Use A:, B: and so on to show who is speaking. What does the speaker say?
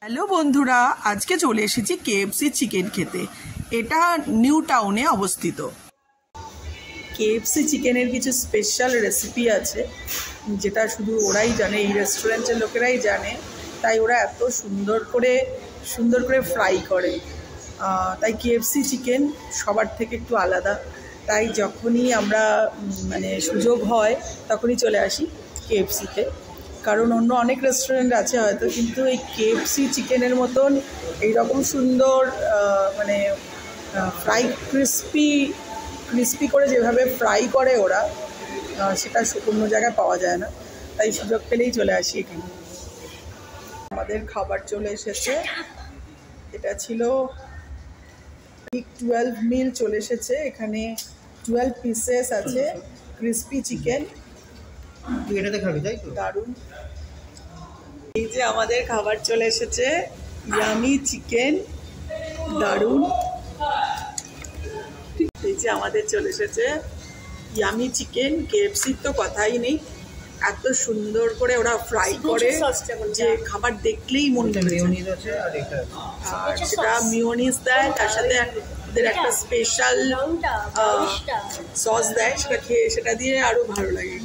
A: Hello বন্ধুরা, আজকে চলে এসেছি কেএফসি চিকেন খেতে। এটা নিউ টাউনে অবস্থিত। কেএফসি চিকেনের কিছু স্পেশাল রেসিপি আছে যেটা শুধু ওরাই জানে, এই রেস্টুরেন্টের লোকেরাই জানে। তাই ওরা এত সুন্দর করে ফ্রাই করে। তাই কেএফসি চিকেন সবার থেকে একটু আলাদা। তাই যখনই আমরা সুযোগ হয় তখনই চলে আসি কেএফসিতে। কারণ অন্য অনেক রেস্টুরেন্ট আছে হয়তো, কিন্তু এই কেএফসি চিকেনের মতন এইরকম সুন্দর ফ্রাই ক্রিস্পি করে যেভাবে ফ্রাই করে ওরা, সেটা অন্য জায়গায় পাওয়া যায় না। তাই সুযোগ পেলেই চলে আসি এখানে। আমাদের খাবার চলে এসেছে। এটা ছিল 12 মিল চলে এসেছে। এখানে 12 পিসেস আছে ক্রিস্পি চিকেন। দারুণ। এই যে আমাদের খাবার চলে এসেছে, ইয়ামি চিকেন, দারুণ। এই যে আমাদের চলে এসেছে ইয়ামি চিকেন। কেএফসির তো কথাই নেই, এত সুন্দর করে ওরা ফ্রাই করে যে খাবার দেখলেই মন ভরে যায়। আর সেটা মিওনিজ দেয়, তার সাথে ওদের একটা স্পেশাল সস দেয়, সেটা দিয়ে আরো ভালো লাগে।